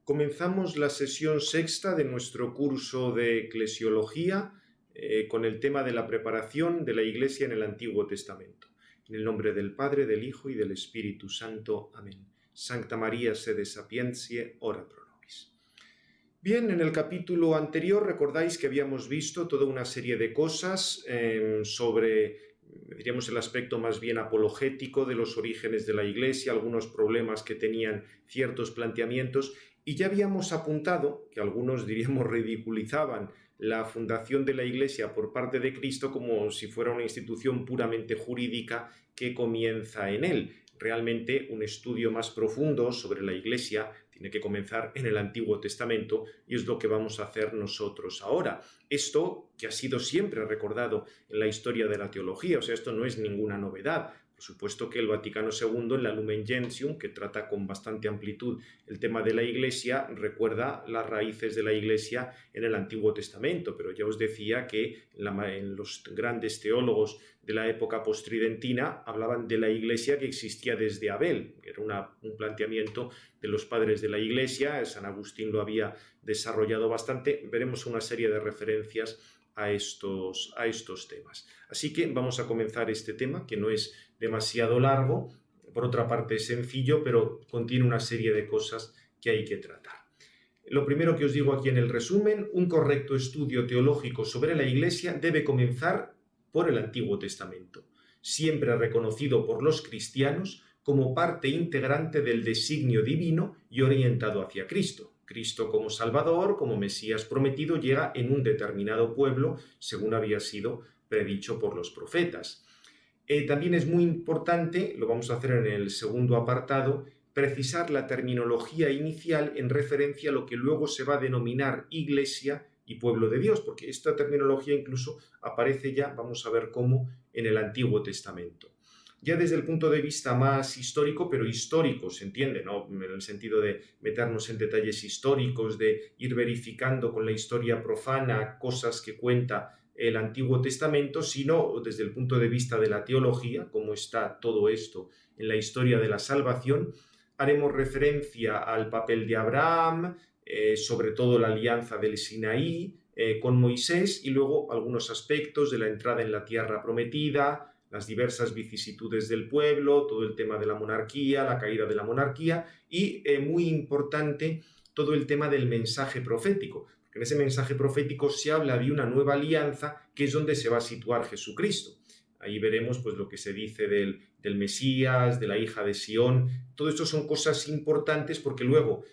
Comenzamos la sesión sexta de nuestro curso de Eclesiología con el tema de la preparación de la Iglesia en el Antiguo Testamento. En el nombre del Padre, del Hijo y del Espíritu Santo. Amén. Sancta María sede sapientiae, ora pro nobis. Bien, en el capítulo anterior recordáis que habíamos visto toda una serie de cosas sobre, diríamos, el aspecto más bien apologético de los orígenes de la Iglesia, algunos problemas que tenían ciertos planteamientos, y ya habíamos apuntado que algunos, diríamos, ridiculizaban la fundación de la Iglesia por parte de Cristo como si fuera una institución puramente jurídica que comienza en él. Realmente un estudio más profundo sobre la Iglesia tiene que comenzar en el Antiguo Testamento y es lo que vamos a hacer nosotros ahora. Esto que ha sido siempre recordado en la historia de la teología, o sea, esto no es ninguna novedad. Por supuesto que el Vaticano II, en la Lumen Gentium, que trata con bastante amplitud el tema de la Iglesia, recuerda las raíces de la Iglesia en el Antiguo Testamento, pero ya os decía que en los grandes teólogos de la época postridentina hablaban de la Iglesia que existía desde Abel, que era un planteamiento de los padres de la Iglesia. San Agustín lo había desarrollado bastante. Veremos una serie de referencias a estos temas. Así que vamos a comenzar este tema, que no es demasiado largo, por otra parte es sencillo, pero contiene una serie de cosas que hay que tratar. Lo primero que os digo aquí en el resumen: un correcto estudio teológico sobre la Iglesia debe comenzar por el Antiguo Testamento, siempre reconocido por los cristianos como parte integrante del designio divino y orientado hacia Cristo. Cristo como Salvador, como Mesías prometido, llega en un determinado pueblo, según había sido predicho por los profetas. También es muy importante, lo vamos a hacer en el segundo apartado, precisar la terminología inicial en referencia a lo que luego se va a denominar Iglesia y pueblo de Dios, porque esta terminología incluso aparece ya, vamos a ver cómo, en el Antiguo Testamento. Ya desde el punto de vista más histórico, pero histórico, se entiende, ¿no? En el sentido de meternos en detalles históricos, de ir verificando con la historia profana cosas que cuenta el Antiguo Testamento, sino desde el punto de vista de la teología, cómo está todo esto en la historia de la salvación. Haremos referencia al papel de Abraham, sobre todo la alianza del Sinaí con Moisés, y luego algunos aspectos de la entrada en la tierra prometida, las diversas vicisitudes del pueblo, todo el tema de la monarquía, la caída de la monarquía y, muy importante, todo el tema del mensaje profético. Porque en ese mensaje profético se habla de una nueva alianza, que es donde se va a situar Jesucristo. Ahí veremos pues lo que se dice del Mesías, de la hija de Sión. Todo esto son cosas importantes porque luego,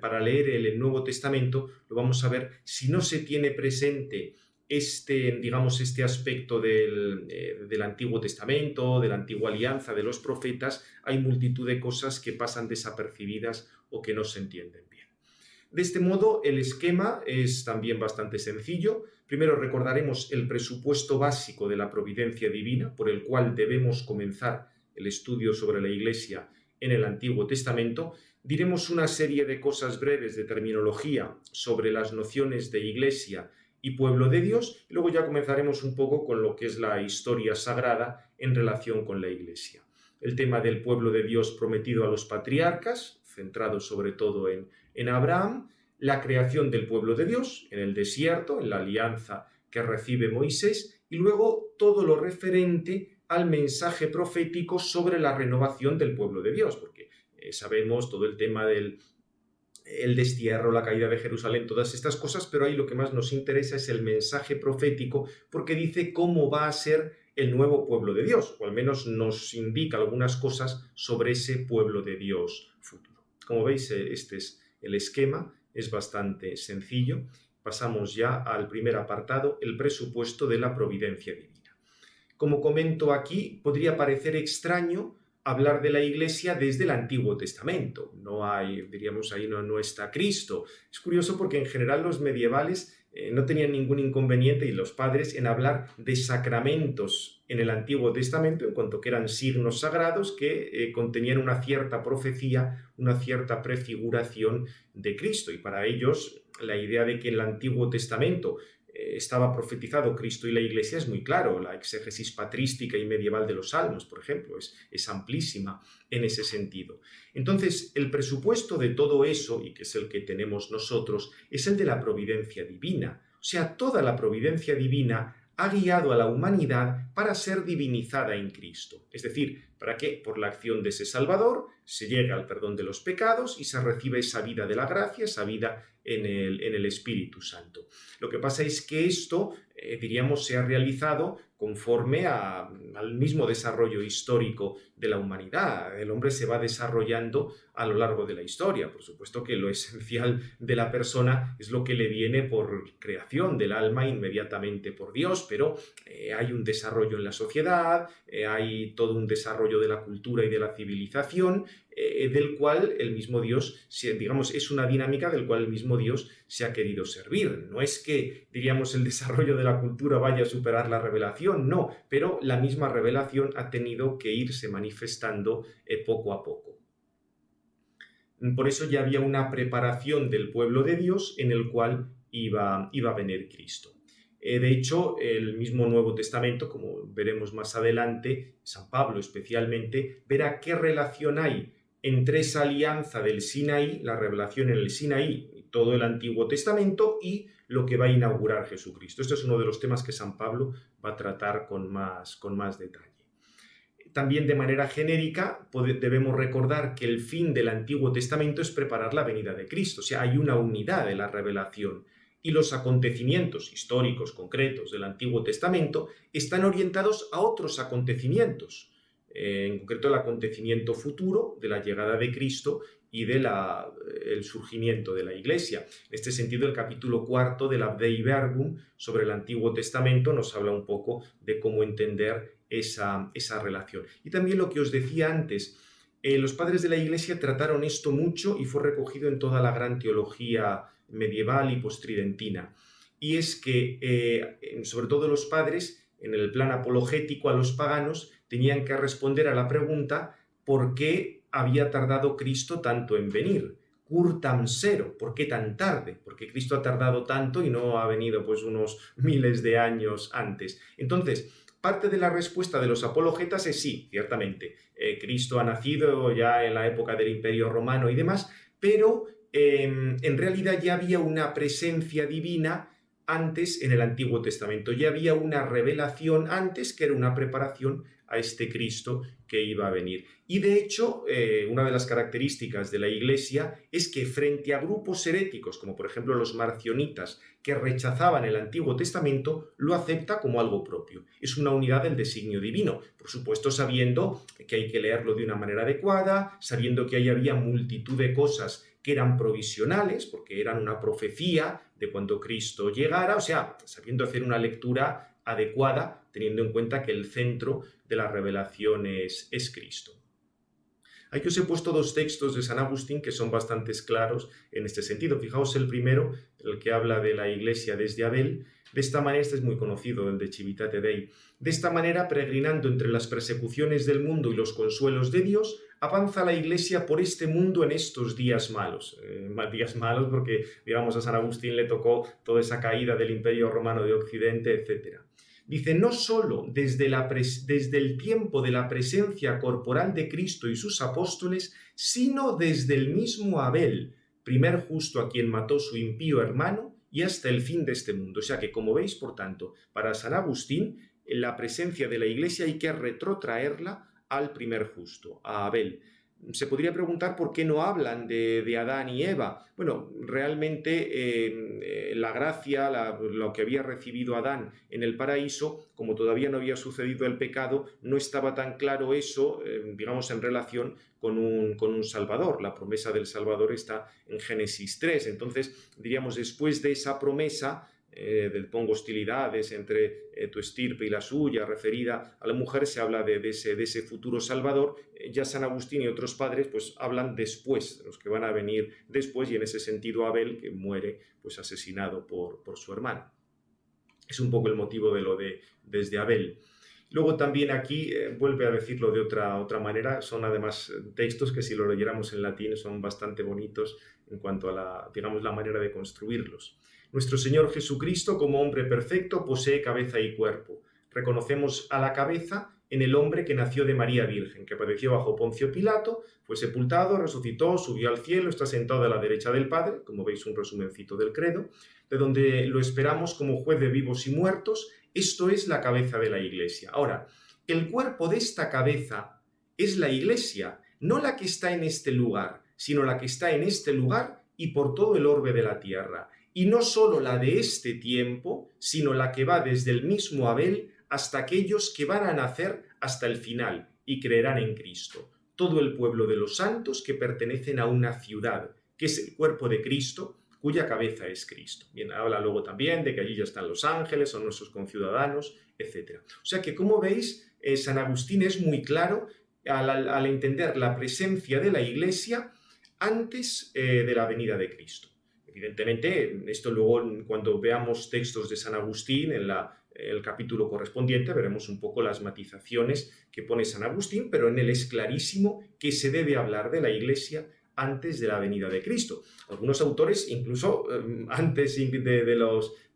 para leer el Nuevo Testamento, lo vamos a ver. Si no se tiene presente este aspecto del Antiguo Testamento, de la antigua alianza, de los profetas, hay multitud de cosas que pasan desapercibidas o que no se entienden bien. De este modo, el esquema es también bastante sencillo. Primero recordaremos el presupuesto básico de la providencia divina, por el cual debemos comenzar el estudio sobre la Iglesia en el Antiguo Testamento. Diremos una serie de cosas breves de terminología sobre las nociones de Iglesia y pueblo de Dios, y luego ya comenzaremos un poco con lo que es la historia sagrada en relación con la Iglesia. El tema del pueblo de Dios prometido a los patriarcas, centrado sobre todo en Abraham, la creación del pueblo de Dios en el desierto, en la alianza que recibe Moisés, y luego todo lo referente al mensaje profético sobre la renovación del pueblo de Dios, porque sabemos todo el tema del destierro, la caída de Jerusalén, todas estas cosas, pero ahí lo que más nos interesa es el mensaje profético, porque dice cómo va a ser el nuevo pueblo de Dios, o al menos nos indica algunas cosas sobre ese pueblo de Dios futuro. Como veis, este es el esquema, es bastante sencillo. Pasamos ya al primer apartado, el presupuesto de la providencia divina. Como comento aquí, podría parecer extraño hablar de la Iglesia desde el Antiguo Testamento. No hay, diríamos, ahí no está Cristo. Es curioso porque en general los medievales no tenían ningún inconveniente, y los padres, en hablar de sacramentos en el Antiguo Testamento, en cuanto que eran signos sagrados que contenían una cierta profecía, una cierta prefiguración de Cristo. Y para ellos la idea de que el Antiguo Testamento estaba profetizado Cristo y la Iglesia es muy claro. La exégesis patrística y medieval de los Salmos, por ejemplo, es amplísima en ese sentido. Entonces, el presupuesto de todo eso, y que es el que tenemos nosotros, es el de la providencia divina. O sea, toda la providencia divina ha guiado a la humanidad para ser divinizada en Cristo. Es decir, para que por la acción de ese Salvador se llegue al perdón de los pecados y se recibe esa vida de la gracia, esa vida en el Espíritu Santo. Lo que pasa es que esto, diríamos, se ha realizado conforme al mismo desarrollo histórico de la humanidad. El hombre se va desarrollando a lo largo de la historia. Por supuesto que lo esencial de la persona es lo que le viene por creación del alma inmediatamente por Dios, pero hay un desarrollo en la sociedad, hay todo un desarrollo de la cultura y de la civilización, del cual el mismo Dios, digamos, es una dinámica del cual el mismo Dios se ha querido servir. No es que, diríamos, el desarrollo de la cultura vaya a superar la revelación, no, pero la misma revelación ha tenido que irse manifestando poco a poco. Por eso ya había una preparación del pueblo de Dios en el cual iba a venir Cristo. De hecho, el mismo Nuevo Testamento, como veremos más adelante, San Pablo especialmente, verá qué relación hay entre esa alianza del Sinaí, la revelación en el Sinaí, y todo el Antiguo Testamento, y lo que va a inaugurar Jesucristo. Este es uno de los temas que San Pablo va a tratar con más detalle. También de manera genérica debemos recordar que el fin del Antiguo Testamento es preparar la venida de Cristo, o sea, hay una unidad de la revelación y los acontecimientos históricos concretos del Antiguo Testamento están orientados a otros acontecimientos, en concreto el acontecimiento futuro de la llegada de Cristo y del surgimiento de la Iglesia. En este sentido, el capítulo 4 del Dei Verbum sobre el Antiguo Testamento nos habla un poco de cómo entender esa relación. Y también lo que os decía antes, los padres de la Iglesia trataron esto mucho y fue recogido en toda la gran teología medieval y postridentina. Y es que, sobre todo los padres, en el plan apologético a los paganos, tenían que responder a la pregunta ¿por qué había tardado Cristo tanto en venir? Curtam sero, ¿por qué tan tarde? Porque Cristo ha tardado tanto y no ha venido pues unos miles de años antes. Entonces, parte de la respuesta de los apologetas es sí, ciertamente, Cristo ha nacido ya en la época del Imperio Romano y demás, pero en realidad ya había una presencia divina antes en el Antiguo Testamento, ya había una revelación antes que era una preparación a este Cristo que iba a venir. Y de hecho, una de las características de la Iglesia es que frente a grupos heréticos, como por ejemplo los marcionitas, que rechazaban el Antiguo Testamento, lo acepta como algo propio. Es una unidad del designio divino, por supuesto sabiendo que hay que leerlo de una manera adecuada, sabiendo que ahí había multitud de cosas que eran provisionales, porque eran una profecía de cuando Cristo llegara, o sea, sabiendo hacer una lectura adecuada, teniendo en cuenta que el centro de la revelación es Cristo. Aquí os he puesto dos textos de San Agustín que son bastante claros en este sentido. Fijaos el primero, el que habla de la Iglesia desde Abel. De esta manera, este es muy conocido, el de Civitate Dei. De esta manera, peregrinando entre las persecuciones del mundo y los consuelos de Dios, avanza la Iglesia por este mundo en estos días malos. Días malos porque, digamos, a San Agustín le tocó toda esa caída del Imperio Romano de Occidente, etc. Dice, no solo desde el tiempo de la presencia corporal de Cristo y sus apóstoles, sino desde el mismo Abel, primer justo a quien mató su impío hermano, y hasta el fin de este mundo. O sea que, como veis, por tanto, para San Agustín, la presencia de la Iglesia hay que retrotraerla al primer justo, a Abel. Se podría preguntar por qué no hablan de Adán y Eva. Bueno, realmente la gracia, lo que había recibido Adán en el paraíso, como todavía no había sucedido el pecado, no estaba tan claro eso, digamos, en relación con un Salvador. La promesa del Salvador está en Génesis 3. Entonces, diríamos, después de esa promesa, pongo hostilidades entre tu estirpe y la suya, referida a la mujer, se habla de ese futuro Salvador. Ya San Agustín y otros padres pues hablan después, los que van a venir después, y en ese sentido Abel, que muere pues asesinado por su hermano. Es un poco el motivo de lo de desde Abel. Luego también aquí vuelve a decirlo de otra manera, son además textos que si lo leyéramos en latín son bastante bonitos en cuanto a digamos, la manera de construirlos. Nuestro Señor Jesucristo, como hombre perfecto, posee cabeza y cuerpo. Reconocemos a la cabeza en el hombre que nació de María Virgen, que padeció bajo Poncio Pilato, fue sepultado, resucitó, subió al cielo, está sentado a la derecha del Padre, como veis un resumencito del credo, de donde lo esperamos como juez de vivos y muertos. Esto es la cabeza de la Iglesia. Ahora, el cuerpo de esta cabeza es la Iglesia, no la que está en este lugar, sino la que está en este lugar y por todo el orbe de la tierra. Y no solo la de este tiempo, sino la que va desde el mismo Abel hasta aquellos que van a nacer hasta el final y creerán en Cristo. Todo el pueblo de los santos que pertenecen a una ciudad, que es el cuerpo de Cristo, cuya cabeza es Cristo. Bien, habla luego también de que allí ya están los ángeles, son nuestros conciudadanos, etc. O sea que, como veis, San Agustín es muy claro al entender la presencia de la Iglesia antes de la venida de Cristo. Evidentemente, esto luego cuando veamos textos de San Agustín en el capítulo correspondiente veremos un poco las matizaciones que pone San Agustín, pero en él es clarísimo que se debe hablar de la Iglesia antes de la venida de Cristo. Algunos autores, incluso antes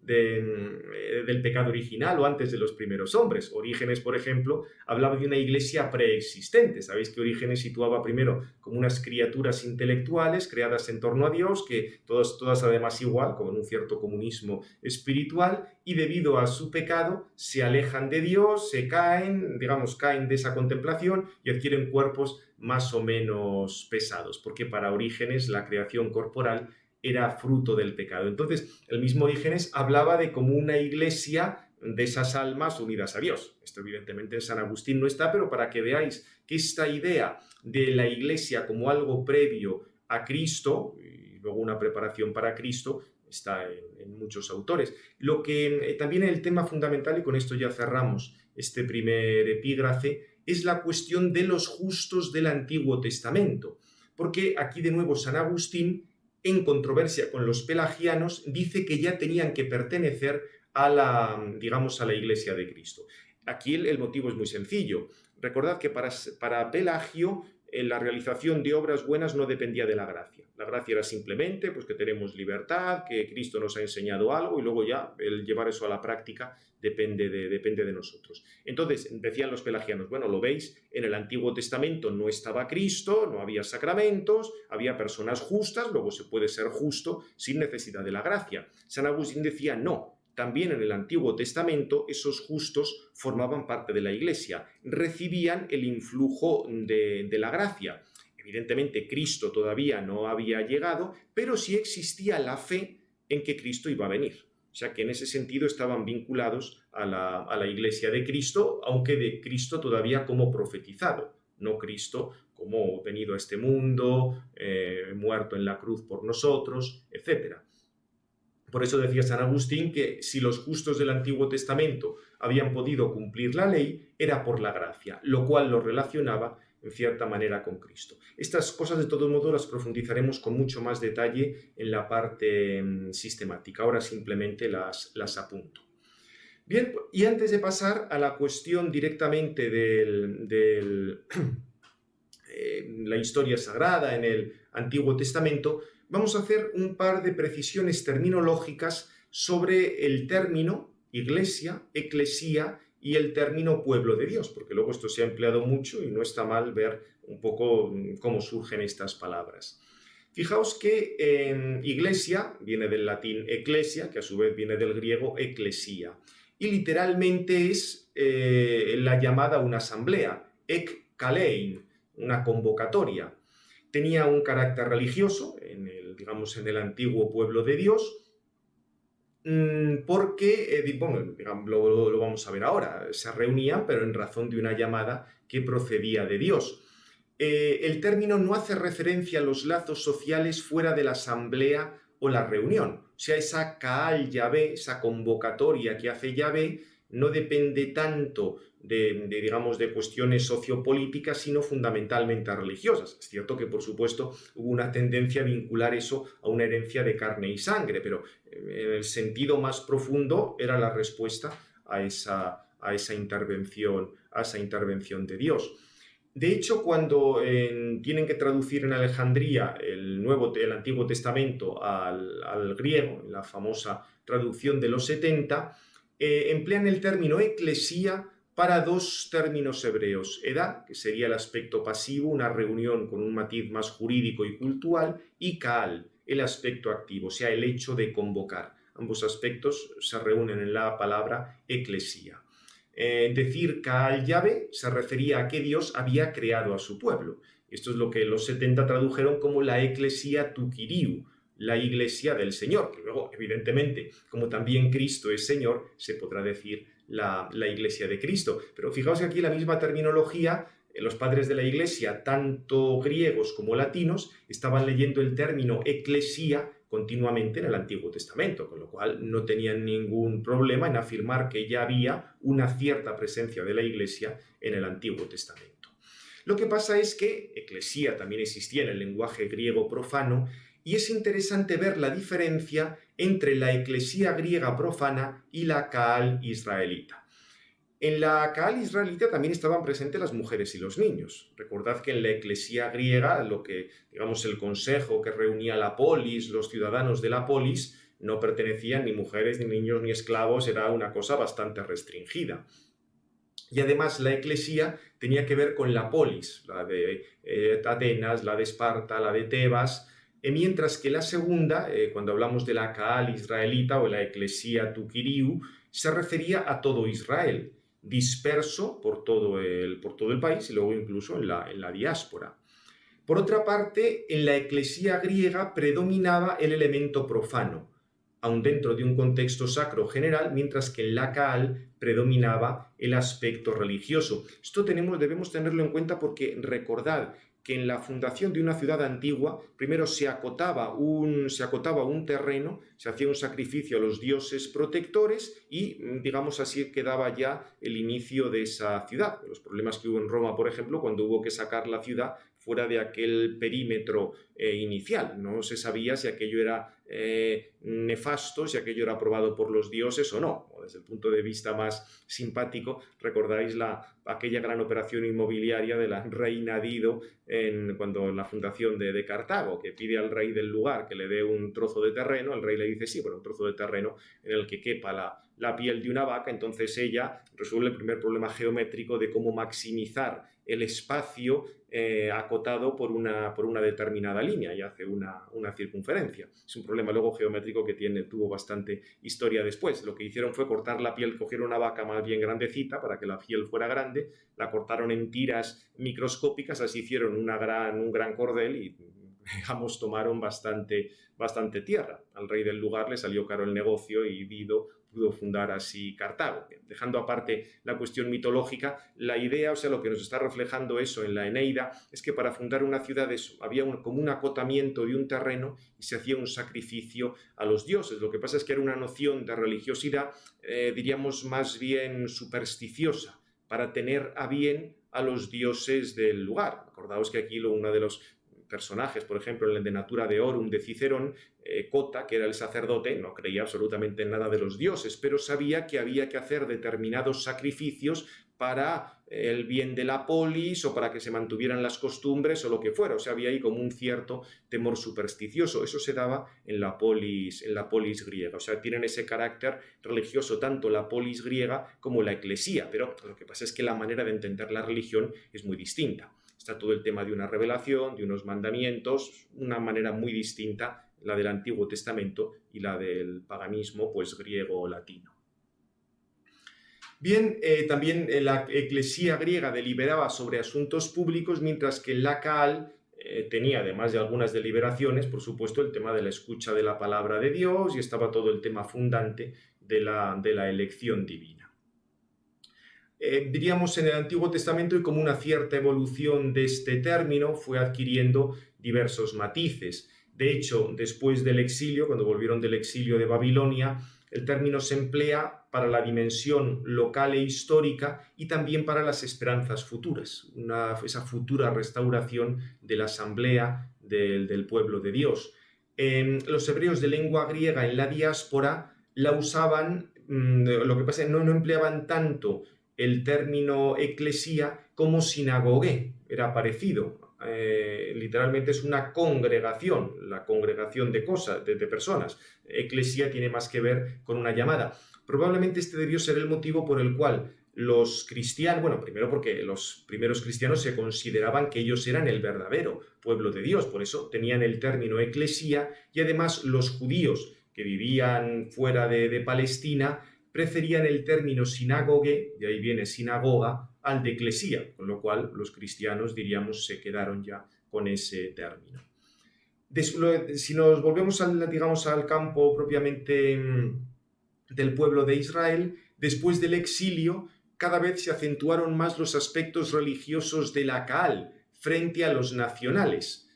del pecado original o antes de los primeros hombres. Orígenes, por ejemplo, hablaba de una iglesia preexistente. Sabéis que Orígenes situaba primero como unas criaturas intelectuales creadas en torno a Dios, que todas además igual, como en un cierto comunismo espiritual, y debido a su pecado se alejan de Dios, se caen de esa contemplación y adquieren cuerpos más o menos pesados, porque para Orígenes la creación corporal era fruto del pecado. Entonces, el mismo Orígenes hablaba de como una iglesia de esas almas unidas a Dios. Esto evidentemente en San Agustín no está, pero para que veáis que esta idea de la iglesia como algo previo a Cristo, y luego una preparación para Cristo, está en muchos autores. Lo que también el tema fundamental, y con esto ya cerramos este primer epígrafe, es la cuestión de los justos del Antiguo Testamento. Porque aquí de nuevo San Agustín, en controversia con los pelagianos, dice que ya tenían que pertenecer a la Iglesia de Cristo. Aquí el motivo es muy sencillo. Recordad que para Pelagio la realización de obras buenas no dependía de la gracia. La gracia era simplemente pues, que tenemos libertad, que Cristo nos ha enseñado algo y luego ya el llevar eso a la práctica depende de nosotros. Entonces, decían los pelagianos, bueno, lo veis, en el Antiguo Testamento no estaba Cristo, no había sacramentos, había personas justas, luego se puede ser justo sin necesidad de la gracia. San Agustín decía, no. También en el Antiguo Testamento esos justos formaban parte de la Iglesia, recibían el influjo de la gracia. Evidentemente Cristo todavía no había llegado, pero sí existía la fe en que Cristo iba a venir. O sea que en ese sentido estaban vinculados a la Iglesia de Cristo, aunque de Cristo todavía como profetizado, no Cristo como venido a este mundo, muerto en la cruz por nosotros, etc. Por eso decía San Agustín que si los justos del Antiguo Testamento habían podido cumplir la ley, era por la gracia, lo cual lo relacionaba en cierta manera con Cristo. Estas cosas de todo modo las profundizaremos con mucho más detalle en la parte sistemática. Ahora simplemente las apunto. Bien, y antes de pasar a la cuestión directamente de la historia sagrada en el Antiguo Testamento, vamos a hacer un par de precisiones terminológicas sobre el término iglesia, eclesía y el término pueblo de Dios, porque luego esto se ha empleado mucho y no está mal ver un poco cómo surgen estas palabras. Fijaos que iglesia viene del latín ecclesia, que a su vez viene del griego eclesía, y literalmente es la llamada a una asamblea, ekkalein, una convocatoria. Tenía un carácter religioso en el antiguo pueblo de Dios, porque, lo vamos a ver ahora, se reunían, pero en razón de una llamada que procedía de Dios. El término no hace referencia a los lazos sociales fuera de la asamblea o la reunión. O sea, esa Kaal Yahvé, esa convocatoria que hace Yahvé, no depende tanto de cuestiones sociopolíticas, sino fundamentalmente religiosas. Es cierto que, por supuesto, hubo una tendencia a vincular eso a una herencia de carne y sangre, pero en el sentido más profundo era la respuesta a esa a esa intervención de Dios. De hecho, cuando tienen que traducir en Alejandría el Antiguo Testamento al griego, en la famosa traducción de los 70, emplean el término eclesía para dos términos hebreos: edad, que sería el aspecto pasivo, una reunión con un matiz más jurídico y cultural, y kaal, el aspecto activo, o sea, el hecho de convocar. Ambos aspectos se reúnen en la palabra eclesía. Decir Kaal Yahvé se refería a que Dios había creado a su pueblo. Esto es lo que los 70 tradujeron como la Ecclesia tu Kyriou, la iglesia del Señor, que luego, evidentemente, como también Cristo es Señor, se podrá decir la iglesia de Cristo. Pero fijaos que aquí la misma terminología, los padres de la iglesia, tanto griegos como latinos, estaban leyendo el término eclesia continuamente en el Antiguo Testamento, con lo cual no tenían ningún problema en afirmar que ya había una cierta presencia de la iglesia en el Antiguo Testamento. Lo que pasa es que eclesía también existía en el lenguaje griego profano, y es interesante ver la diferencia entre la eclesía griega profana y la Kaal israelita. En la Kaal israelita también estaban presentes las mujeres y los niños. Recordad que en la eclesía griega, el consejo que reunía la polis, los ciudadanos de la polis, no pertenecían ni mujeres, ni niños, ni esclavos, era una cosa bastante restringida. Y además la eclesía tenía que ver con la polis, la de Atenas, la de Esparta, la de Tebas, mientras que la segunda, cuando hablamos de la Kaal israelita o la eclesía tu Kyriou, se refería a todo Israel, disperso por todo el país y luego incluso en la diáspora. Por otra parte, en la eclesía griega predominaba el elemento profano, aun dentro de un contexto sacro general, mientras que en la Kaal predominaba el aspecto religioso. Esto debemos tenerlo en cuenta porque recordad que en la fundación de una ciudad antigua, primero se acotaba un terreno, se hacía un sacrificio a los dioses protectores y, digamos así, quedaba ya el inicio de esa ciudad. Los problemas que hubo en Roma, por ejemplo, cuando hubo que sacar la ciudad fuera de aquel perímetro inicial. No se sabía si aquello era nefasto, si aquello era aprobado por los dioses o no. Desde el punto de vista más simpático, recordáis aquella gran operación inmobiliaria de la reina Dido en la fundación de Cartago, que pide al rey del lugar que le dé un trozo de terreno. El rey le dice sí, pero un trozo de terreno en el que quepa la piel de una vaca. Entonces ella resuelve el primer problema geométrico de cómo maximizar el espacio acotado por una determinada línea, y hace una circunferencia. Es un problema luego geométrico que tuvo bastante historia después. Lo que hicieron fue cortar la piel, cogieron una vaca más bien grandecita para que la piel fuera grande, la cortaron en tiras microscópicas, así hicieron un gran cordel y, digamos, tomaron bastante tierra. Al rey del lugar le salió caro el negocio y Dido pudo fundar así Cartago. Dejando aparte la cuestión mitológica, la idea, lo que nos está reflejando eso en la Eneida, es que para fundar una ciudad había como un acotamiento de un terreno y se hacía un sacrificio a los dioses. Lo que pasa es que era una noción de religiosidad, diríamos, más bien supersticiosa, para tener a bien a los dioses del lugar. Acordaos que aquí uno de los personajes, por ejemplo, en el de Natura Deorum de Cicerón, Cota, que era el sacerdote, no creía absolutamente en nada de los dioses, pero sabía que había que hacer determinados sacrificios para el bien de la polis o para que se mantuvieran las costumbres o lo que fuera. O sea, había ahí como un cierto temor supersticioso. Eso se daba en la polis griega. O sea, tienen ese carácter religioso tanto la polis griega como la eclesía, pero lo que pasa es que la manera de entender la religión es muy distinta. Está todo el tema de una revelación, de unos mandamientos, una manera muy distinta la del Antiguo Testamento y la del paganismo, pues griego o latino. Bien, también la eclesía griega deliberaba sobre asuntos públicos, mientras que la Kaal tenía, además de algunas deliberaciones, por supuesto, el tema de la escucha de la palabra de Dios, y estaba todo el tema fundante de la elección divina. Diríamos en el Antiguo Testamento, y como una cierta evolución de este término, fue adquiriendo diversos matices. De hecho, después del exilio, cuando volvieron del exilio de Babilonia, el término se emplea para la dimensión local e histórica y también para las esperanzas futuras, esa futura restauración de la asamblea del pueblo de Dios. Los hebreos de lengua griega en la diáspora la usaban Lo que pasa es que no empleaban tanto el término eclesía como sinagogue, era parecido. Literalmente es una congregación, la congregación de cosas, de personas. Eclesía tiene más que ver con una llamada. Probablemente este debió ser el motivo por el cual los cristianos, bueno, primero porque los primeros cristianos se consideraban que ellos eran el verdadero pueblo de Dios, por eso tenían el término eclesía, y además los judíos que vivían fuera de Palestina preferían el término sinagogue, de ahí viene sinagoga, al de eclesía, con lo cual los cristianos, diríamos, se quedaron ya con ese término. Si nos volvemos digamos, al campo propiamente del pueblo de Israel, después del exilio, cada vez se acentuaron más los aspectos religiosos de la Kaal frente a los nacionales.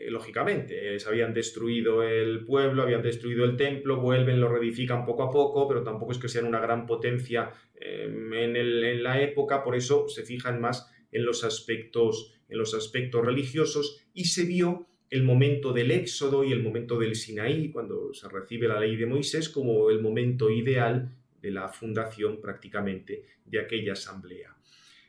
Lógicamente, se habían destruido el pueblo, habían destruido el templo, vuelven, lo reedifican poco a poco, pero tampoco es que sean una gran potencia en la época, por eso se fijan más en los aspectos religiosos, y se vio el momento del Éxodo y el momento del Sinaí, cuando se recibe la ley de Moisés, como el momento ideal de la fundación prácticamente de aquella asamblea.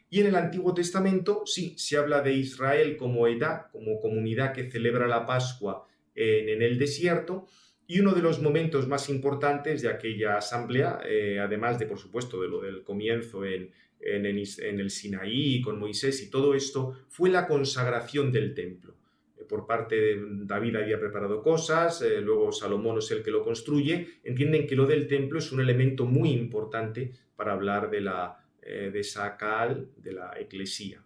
Y en el Antiguo Testamento sí se habla de Israel como edad, como comunidad que celebra la Pascua en el desierto, y uno de los momentos más importantes de aquella asamblea, además de, por supuesto, de lo del comienzo en el Sinaí con Moisés y todo esto, fue la consagración del templo. Por parte de David había preparado cosas, luego Salomón es el que lo construye. Entienden que lo del templo es un elemento muy importante para hablar de esa Kaal, de la eclesía.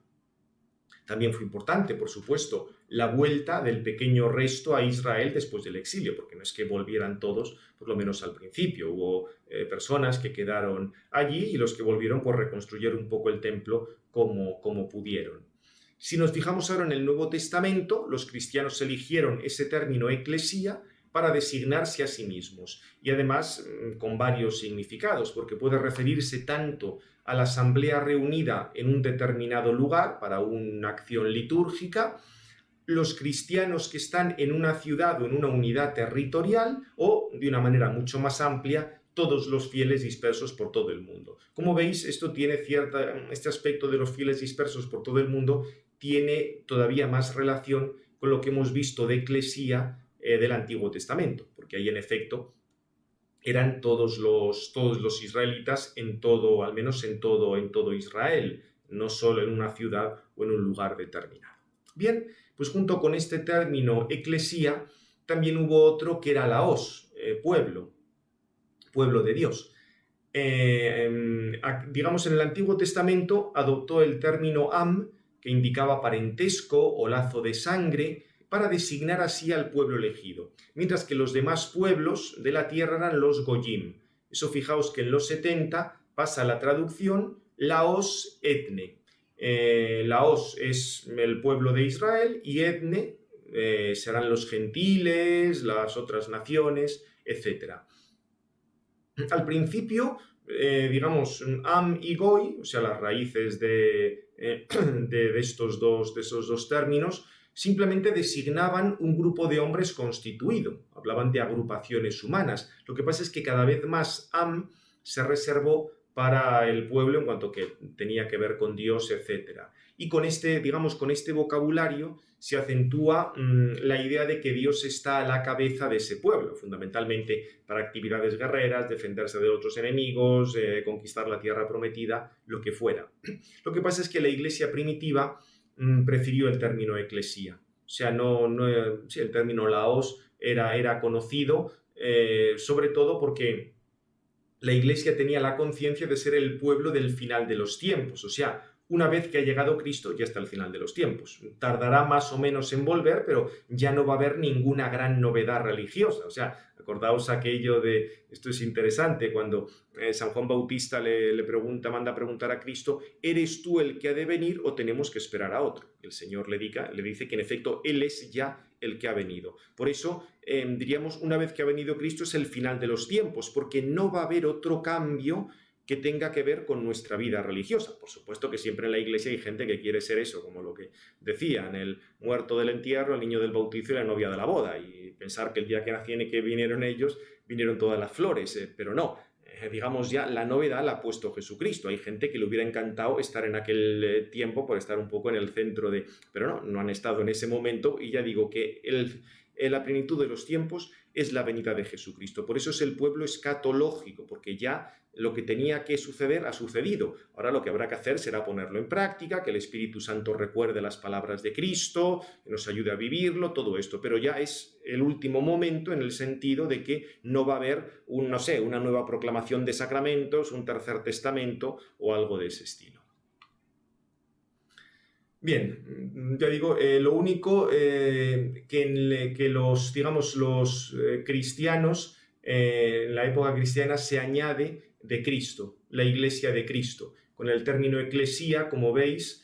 También fue importante, por supuesto, la vuelta del pequeño resto a Israel después del exilio, porque no es que volvieran todos, por lo menos al principio. Hubo personas que quedaron allí y los que volvieron pues reconstruyeron un poco el templo como pudieron. Si nos fijamos ahora en el Nuevo Testamento, los cristianos eligieron ese término eclesía para designarse a sí mismos, y además con varios significados, porque puede referirse tanto a la asamblea reunida en un determinado lugar para una acción litúrgica, los cristianos que están en una ciudad o en una unidad territorial, o de una manera mucho más amplia, todos los fieles dispersos por todo el mundo. Como veis, esto tiene este aspecto de los fieles dispersos por todo el mundo tiene todavía más relación con lo que hemos visto de eclesía del Antiguo Testamento, porque ahí en efecto eran todos los israelitas al menos en todo Israel, no solo en una ciudad o en un lugar determinado. Bien, pues junto con este término eclesía, también hubo otro que era laos, pueblo de Dios. Digamos, en el Antiguo Testamento adoptó el término am, que indicaba parentesco o lazo de sangre, para designar así al pueblo elegido, mientras que los demás pueblos de la tierra eran los goyim. Eso, fijaos que en los 70 pasa la traducción laos etne. Laos es el pueblo de Israel y etne serán los gentiles, las otras naciones, etc. Al principio, digamos, am y goy, o sea, las raíces de esos dos términos, simplemente designaban un grupo de hombres constituido, hablaban de agrupaciones humanas. Lo que pasa es que cada vez más am se reservó para el pueblo en cuanto que tenía que ver con Dios, etc. Y con este vocabulario se acentúa la idea de que Dios está a la cabeza de ese pueblo, fundamentalmente para actividades guerreras, defenderse de otros enemigos, conquistar la tierra prometida, lo que fuera. Lo que pasa es que la iglesia primitiva prefirió el término eclesía. O sea, el término laos era conocido, sobre todo porque la iglesia tenía la conciencia de ser el pueblo del final de los tiempos. O sea, una vez que ha llegado Cristo, ya está el final de los tiempos. Tardará más o menos en volver, pero ya no va a haber ninguna gran novedad religiosa. O sea, acordaos aquello de, esto es interesante, cuando San Juan Bautista manda a preguntar a Cristo, ¿eres tú el que ha de venir o tenemos que esperar a otro? El Señor le dice que en efecto Él es ya el que ha venido. Por eso, diríamos, una vez que ha venido Cristo es el final de los tiempos, porque no va a haber otro cambio que tenga que ver con nuestra vida religiosa. Por supuesto que siempre en la iglesia hay gente que quiere ser eso, como lo que decían, el muerto del entierro, el niño del bautizo y la novia de la boda, y pensar que el día que nacieron y que vinieron ellos, vinieron todas las flores, pero no. digamos ya, la novedad la ha puesto Jesucristo. Hay gente que le hubiera encantado estar en aquel tiempo por estar un poco en el centro de... Pero no han estado en ese momento y ya digo que la plenitud de los tiempos es la venida de Jesucristo. Por eso es el pueblo escatológico, porque ya lo que tenía que suceder ha sucedido. Ahora lo que habrá que hacer será ponerlo en práctica, que el Espíritu Santo recuerde las palabras de Cristo, que nos ayude a vivirlo, todo esto. Pero ya es el último momento en el sentido de que no va a haber, una nueva proclamación de sacramentos, un tercer testamento o algo de ese estilo. Bien, ya digo, lo único que los cristianos, en la época cristiana se añade de Cristo, la Iglesia de Cristo. Con el término eclesía, como veis,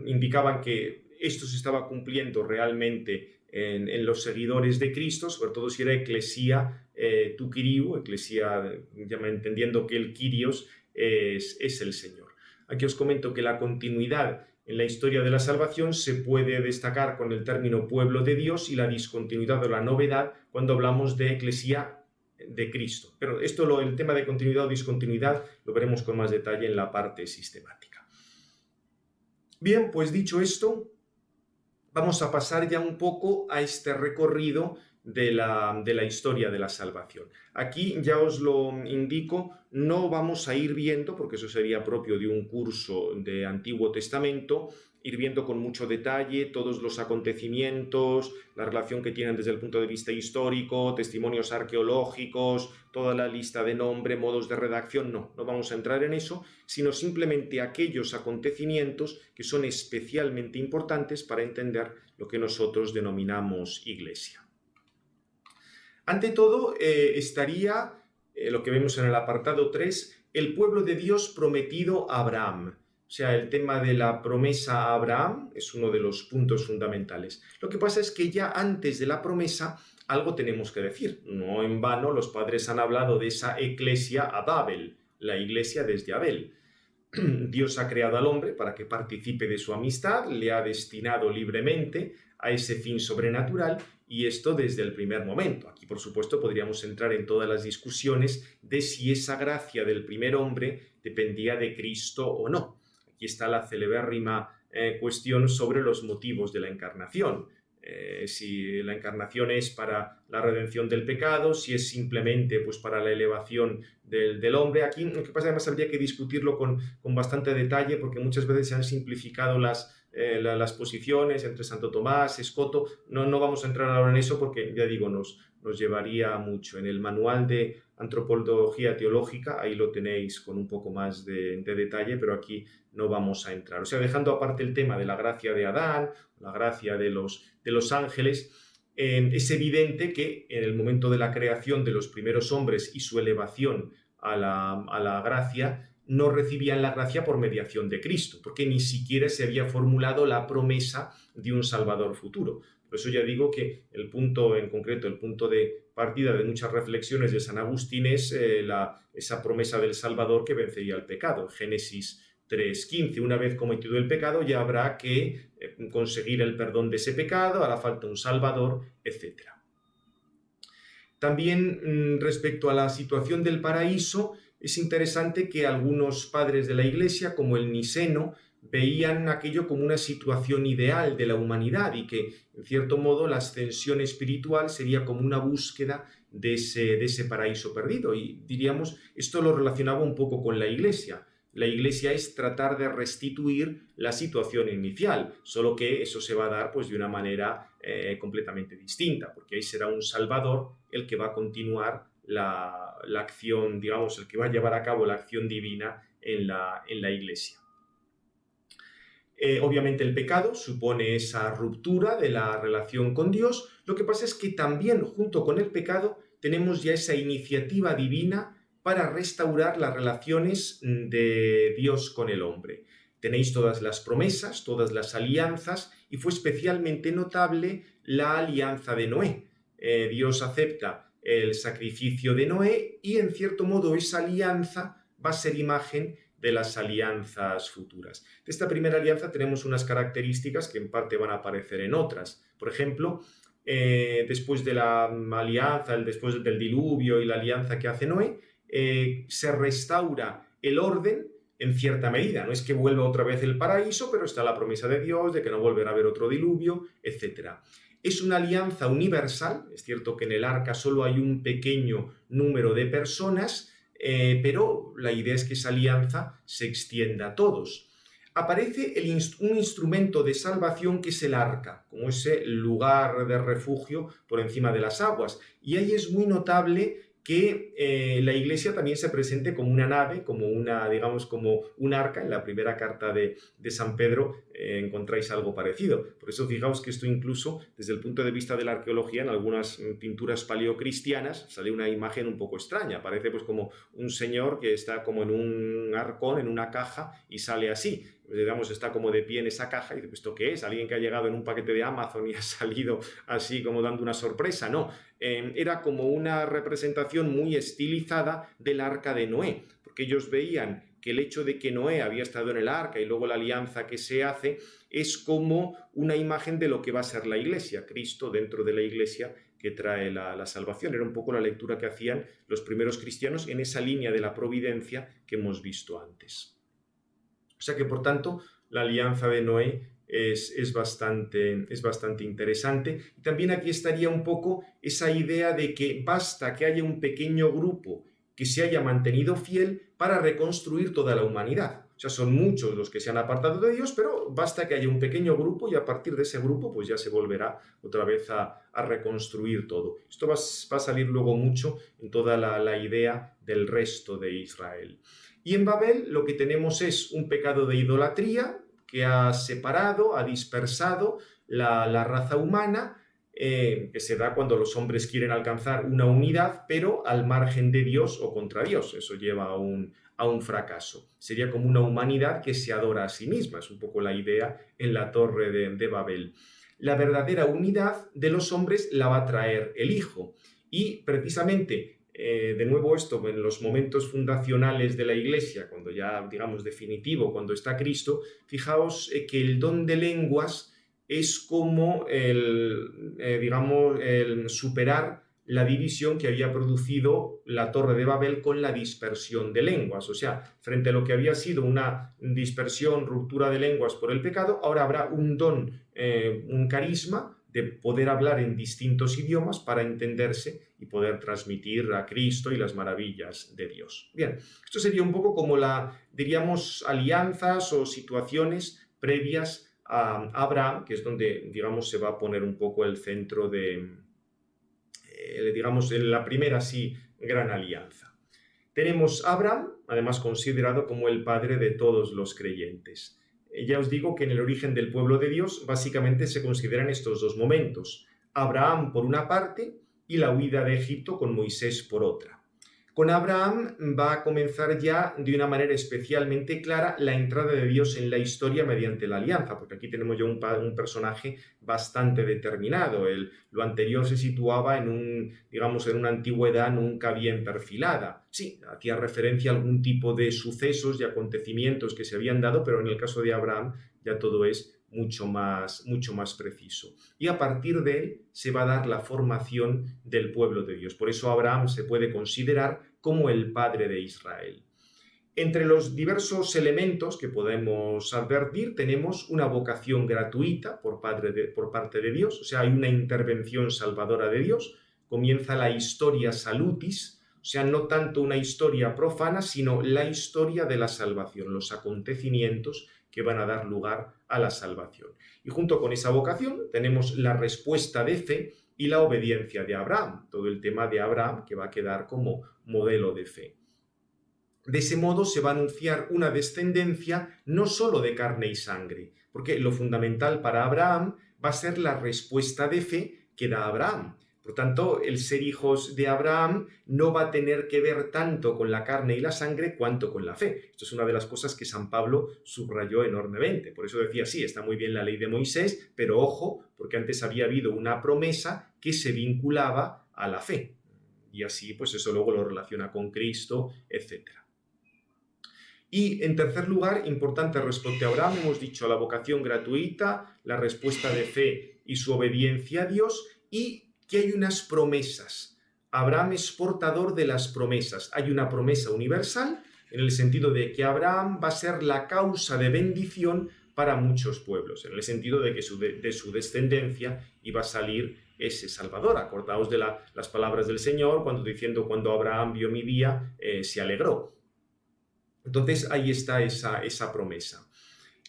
indicaban que esto se estaba cumpliendo realmente en los seguidores de Cristo, sobre todo si era eclesía tu Kyriou, eclesía, entendiendo que el Kyrios es el Señor. Aquí os comento que la continuidad en la historia de la salvación se puede destacar con el término pueblo de Dios y la discontinuidad o la novedad cuando hablamos de eclesía de Cristo. Pero el tema de continuidad o discontinuidad lo veremos con más detalle en la parte sistemática. Bien, pues dicho esto, vamos a pasar ya un poco a este recorrido de la historia de la salvación. Aquí ya os lo indico, no vamos a ir viendo, porque eso sería propio de un curso de Antiguo Testamento, ir viendo con mucho detalle todos los acontecimientos, la relación que tienen desde el punto de vista histórico, testimonios arqueológicos, toda la lista de nombre, modos de redacción, no vamos a entrar en eso, sino simplemente aquellos acontecimientos que son especialmente importantes para entender lo que nosotros denominamos Iglesia. Ante todo, estaría lo que vemos en el apartado 3, el pueblo de Dios prometido a Abraham. O sea, el tema de la promesa a Abraham es uno de los puntos fundamentales. Lo que pasa es que ya antes de la promesa algo tenemos que decir. No en vano los padres han hablado de esa eclesia ad Abel, la iglesia desde Abel. Dios ha creado al hombre para que participe de su amistad, le ha destinado libremente a ese fin sobrenatural y esto desde el primer momento. Aquí, por supuesto, podríamos entrar en todas las discusiones de si esa gracia del primer hombre dependía de Cristo o no. Aquí está la celebérrima cuestión sobre los motivos de la encarnación. Si la encarnación es para la redención del pecado, si es simplemente pues, para la elevación del hombre. Aquí lo que pasa además habría que discutirlo con bastante detalle porque muchas veces se han simplificado las posiciones entre Santo Tomás, Escoto. No vamos a entrar ahora en eso porque, ya digo, nos llevaría mucho. En el manual de Antropología Teológica, ahí lo tenéis con un poco más de detalle, pero aquí no vamos a entrar. O sea, dejando aparte el tema de la gracia de Adán, la gracia de los ángeles, es evidente que en el momento de la creación de los primeros hombres y su elevación a la gracia, no recibían la gracia por mediación de Cristo, porque ni siquiera se había formulado la promesa de un Salvador futuro. Por eso ya digo que el punto en concreto, el punto de partida de muchas reflexiones de San Agustín es esa promesa del Salvador que vencería el pecado. Génesis 3:15, una vez cometido el pecado ya habrá que conseguir el perdón de ese pecado, hará falta un Salvador, etc. También respecto a la situación del paraíso, es interesante que algunos padres de la Iglesia, como el Niceno, veían aquello como una situación ideal de la humanidad y que, en cierto modo, la ascensión espiritual sería como una búsqueda de ese paraíso perdido. Y diríamos, esto lo relacionaba un poco con la Iglesia. La Iglesia es tratar de restituir la situación inicial, solo que eso se va a dar pues, de una manera completamente distinta, porque ahí será un Salvador el que va a continuar la acción, digamos, el que va a llevar a cabo la acción divina en la Iglesia. Obviamente el pecado supone esa ruptura de la relación con Dios. Lo que pasa es que también junto con el pecado tenemos ya esa iniciativa divina para restaurar las relaciones de Dios con el hombre. Tenéis todas las promesas, todas las alianzas y fue especialmente notable la alianza de Noé. Dios acepta el sacrificio de Noé y en cierto modo esa alianza va a ser imagen de las alianzas futuras. De esta primera alianza tenemos unas características que en parte van a aparecer en otras. Por ejemplo, después de la alianza, después del diluvio y la alianza que hace Noé, se restaura el orden en cierta medida. No es que vuelva otra vez el paraíso, pero está la promesa de Dios de que no volverá a haber otro diluvio, etc. Es una alianza universal. Es cierto que en el arca solo hay un pequeño número de personas, pero la idea es que esa alianza se extienda a todos. Aparece un instrumento de salvación que es el arca, como ese lugar de refugio por encima de las aguas. Y ahí es muy notable que la Iglesia también se presente como una nave, como una, digamos, como un arca. En la primera carta de San Pedro encontráis algo parecido. Por eso fijaos que esto incluso desde el punto de vista de la arqueología, en algunas pinturas paleocristianas sale una imagen un poco extraña. Parece pues como un señor que está como en un arcón, en una caja, y sale así. Digamos, está como de pie en esa caja y dice, ¿esto qué es? ¿Alguien que ha llegado en un paquete de Amazon y ha salido así como dando una sorpresa? No, era como una representación muy estilizada del arca de Noé, porque ellos veían que el hecho de que Noé había estado en el arca y luego la alianza que se hace es como una imagen de lo que va a ser la Iglesia, Cristo dentro de la Iglesia que trae la salvación. Era un poco la lectura que hacían los primeros cristianos en esa línea de la providencia que hemos visto antes. O sea que, por tanto, la alianza de Noé es bastante interesante. Y también aquí estaría un poco esa idea de que basta que haya un pequeño grupo que se haya mantenido fiel para reconstruir toda la humanidad. O sea, son muchos los que se han apartado de Dios, pero basta que haya un pequeño grupo y a partir de ese grupo pues ya se volverá otra vez a reconstruir todo. Esto va a salir luego mucho en toda la idea del resto de Israel. Y en Babel lo que tenemos es un pecado de idolatría que ha separado, ha dispersado la raza humana, que se da cuando los hombres quieren alcanzar una unidad, pero al margen de Dios o contra Dios. Eso lleva a un fracaso. Sería como una humanidad que se adora a sí misma. Es un poco la idea en la torre de Babel. La verdadera unidad de los hombres la va a traer el Hijo. Y precisamente de nuevo esto en los momentos fundacionales de la Iglesia, cuando ya, digamos, definitivo, cuando está Cristo, fijaos que el don de lenguas es como el superar la división que había producido la Torre de Babel con la dispersión de lenguas. O sea, frente a lo que había sido una dispersión, ruptura de lenguas por el pecado, ahora habrá un don, un carisma de poder hablar en distintos idiomas para entenderse y poder transmitir a Cristo y las maravillas de Dios. Bien, esto sería un poco como diríamos, alianzas o situaciones previas a Abraham, que es donde, digamos, se va a poner un poco el centro de, digamos, en la primera, sí, gran alianza. Tenemos a Abraham, además considerado como el padre de todos los creyentes. Ya os digo que en el origen del pueblo de Dios básicamente se consideran estos dos momentos. Abraham por una parte y la huida de Egipto con Moisés por otra. Con Abraham va a comenzar ya de una manera especialmente clara la entrada de Dios en la historia mediante la alianza, porque aquí tenemos ya un personaje bastante determinado. Lo anterior se situaba en una antigüedad nunca bien perfilada. Sí, hacía referencia a algún tipo de sucesos y acontecimientos que se habían dado, pero en el caso de Abraham ya todo es mucho más preciso. Y a partir de él se va a dar la formación del pueblo de Dios. Por eso Abraham se puede considerar como el padre de Israel. Entre los diversos elementos que podemos advertir tenemos una vocación gratuita por parte de Dios, o sea, hay una intervención salvadora de Dios. Comienza la historia salutis, o sea, no tanto una historia profana, sino la historia de la salvación, los acontecimientos que van a dar lugar a la salvación. Y junto con esa vocación tenemos la respuesta de fe y la obediencia de Abraham, todo el tema de Abraham que va a quedar como modelo de fe. De ese modo se va a anunciar una descendencia no solo de carne y sangre, porque lo fundamental para Abraham va a ser la respuesta de fe que da Abraham. Por tanto, el ser hijos de Abraham no va a tener que ver tanto con la carne y la sangre cuanto con la fe. Esto es una de las cosas que San Pablo subrayó enormemente. Por eso decía, sí, está muy bien la ley de Moisés, pero ojo, porque antes había habido una promesa que se vinculaba a la fe. Y así, pues eso luego lo relaciona con Cristo, etc. Y en tercer lugar, importante respecto a Abraham, hemos dicho la vocación gratuita, la respuesta de fe y su obediencia a Dios. y que hay unas promesas. Abraham es portador de las promesas. Hay una promesa universal en el sentido de que Abraham va a ser la causa de bendición para muchos pueblos, en el sentido de que de su descendencia iba a salir ese Salvador. Acordaos de las palabras del Señor cuando Abraham vio mi día, se alegró. Entonces ahí está esa promesa.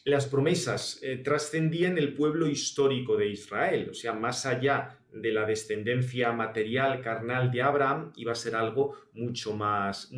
Las promesas trascendían el pueblo histórico de Israel, o sea, más allá de la descendencia material, carnal de Abraham, iba a ser algo mucho más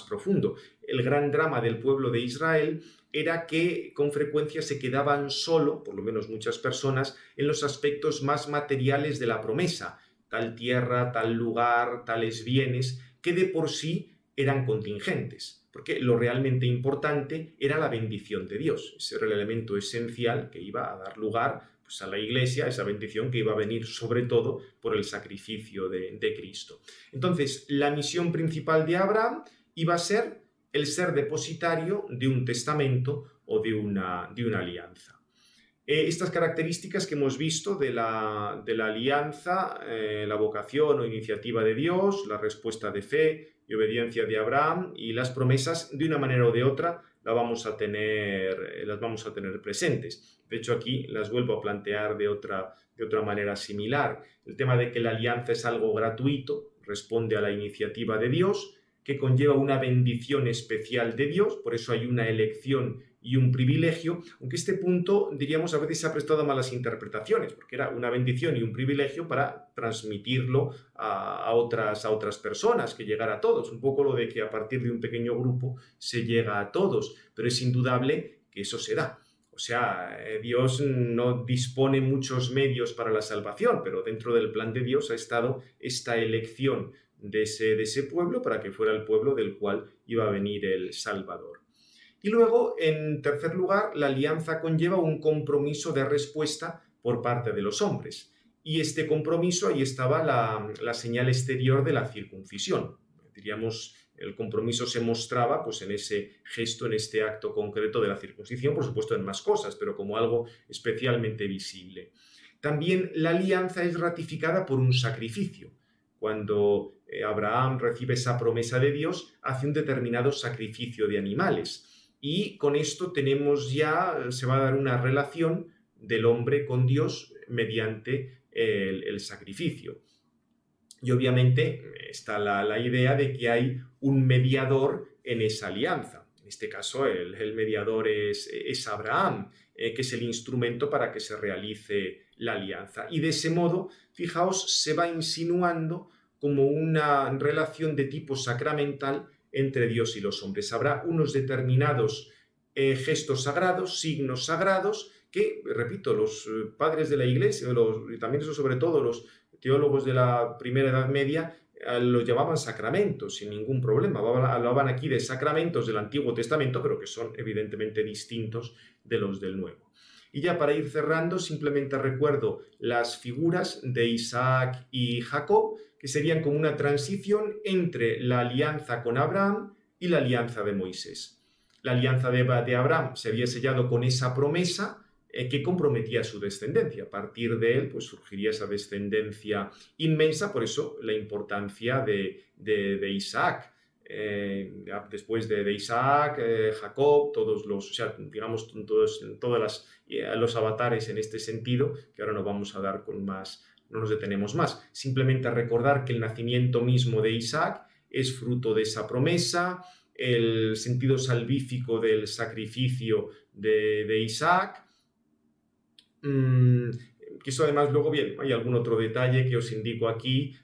profundo. El gran drama del pueblo de Israel era que con frecuencia se quedaban solo, por lo menos muchas personas, en los aspectos más materiales de la promesa, tal tierra, tal lugar, tales bienes, que de por sí eran contingentes, porque lo realmente importante era la bendición de Dios. Ese era el elemento esencial que iba a dar lugar pues, a la Iglesia, esa bendición que iba a venir sobre todo por el sacrificio de Cristo. Entonces, la misión principal de Abraham iba a ser el ser depositario de un testamento o de una alianza. Estas características que hemos visto de la alianza, la vocación o iniciativa de Dios, la respuesta de fe y obediencia de Abraham y las promesas, de una manera o de otra, las vamos a tener presentes. De hecho, aquí las vuelvo a plantear de otra manera similar. El tema de que la alianza es algo gratuito, responde a la iniciativa de Dios, que conlleva una bendición especial de Dios, por eso hay una elección y un privilegio, aunque este punto, diríamos, a veces se ha prestado a malas interpretaciones, porque era una bendición y un privilegio para transmitirlo a otras personas, que llegara a todos, un poco lo de que a partir de un pequeño grupo se llega a todos, pero es indudable que eso se da. O sea, Dios no dispone muchos medios para la salvación, pero dentro del plan de Dios ha estado esta elección de ese pueblo para que fuera el pueblo del cual iba a venir el Salvador. Y luego, en tercer lugar, la alianza conlleva un compromiso de respuesta por parte de los hombres. Y este compromiso, ahí estaba la señal exterior de la circuncisión. Diríamos, el compromiso se mostraba pues, en ese gesto, en este acto concreto de la circuncisión, por supuesto en más cosas, pero como algo especialmente visible. También la alianza es ratificada por un sacrificio. Cuando Abraham recibe esa promesa de Dios, hace un determinado sacrificio de animales. Y con esto se va a dar una relación del hombre con Dios mediante el sacrificio. Y obviamente está la idea de que hay un mediador en esa alianza. En este caso el mediador es Abraham, que es el instrumento para que se realice la alianza. Y de ese modo, fijaos, se va insinuando como una relación de tipo sacramental entre Dios y los hombres. Habrá unos determinados gestos sagrados, signos sagrados, que, repito, los padres de la Iglesia, y también eso sobre todo los teólogos de la primera Edad Media, los llamaban sacramentos sin ningún problema. Hablaban aquí de sacramentos del Antiguo Testamento, pero que son evidentemente distintos de los del Nuevo. Y ya para ir cerrando, simplemente recuerdo las figuras de Isaac y Jacob, que serían como una transición entre la alianza con Abraham y la alianza de Moisés. La alianza de Abraham se había sellado con esa promesa que comprometía su descendencia. A partir de él pues, surgiría esa descendencia inmensa, por eso la importancia de Isaac. Después de Isaac, Jacob, todos los avatares en este sentido, que ahora no vamos a dar no nos detenemos más. Simplemente recordar que el nacimiento mismo de Isaac es fruto de esa promesa, el sentido salvífico del sacrificio de Isaac, que eso además luego, bien, hay algún otro detalle que os indico aquí,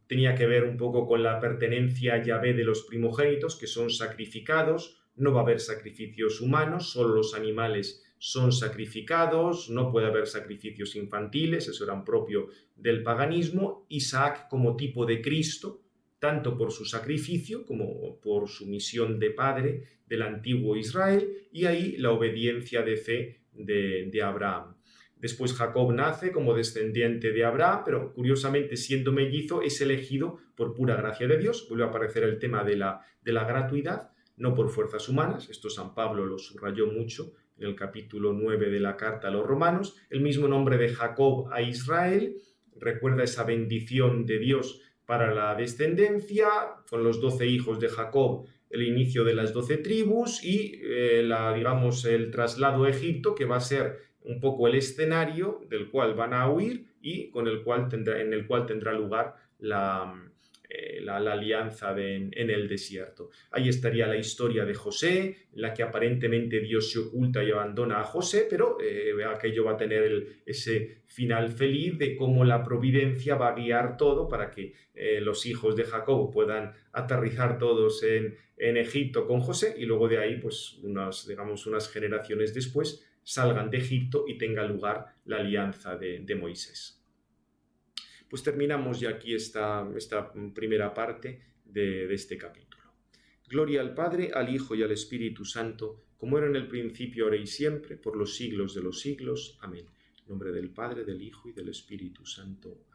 tenía que ver un poco con la pertenencia a Yahvé de los primogénitos, que son sacrificados, no va a haber sacrificios humanos, solo los animales son sacrificados, no puede haber sacrificios infantiles, eso era propio del paganismo. Isaac como tipo de Cristo, tanto por su sacrificio como por su misión de padre del antiguo Israel, y ahí la obediencia de fe de Abraham. Después Jacob nace como descendiente de Abraham, pero curiosamente siendo mellizo es elegido por pura gracia de Dios. Vuelve a aparecer el tema de la gratuidad, no por fuerzas humanas. Esto San Pablo lo subrayó mucho en el capítulo 9 de la carta a los romanos. El mismo nombre de Jacob a Israel, recuerda esa bendición de Dios para la descendencia, con los 12 hijos de Jacob, el inicio de las 12 tribus y el traslado a Egipto, que va a ser un poco el escenario del cual van a huir y en el cual tendrá lugar la alianza en el desierto. Ahí estaría la historia de José, en la que aparentemente Dios se oculta y abandona a José, pero aquello va a tener ese final feliz de cómo la providencia va a guiar todo para que los hijos de Jacob puedan aterrizar todos en Egipto con José y luego de ahí, pues unas generaciones después, salgan de Egipto y tenga lugar la alianza de Moisés. Pues terminamos ya aquí esta primera parte de este capítulo. Gloria al Padre, al Hijo y al Espíritu Santo, como era en el principio, ahora y siempre, por los siglos de los siglos. Amén. En nombre del Padre, del Hijo y del Espíritu Santo.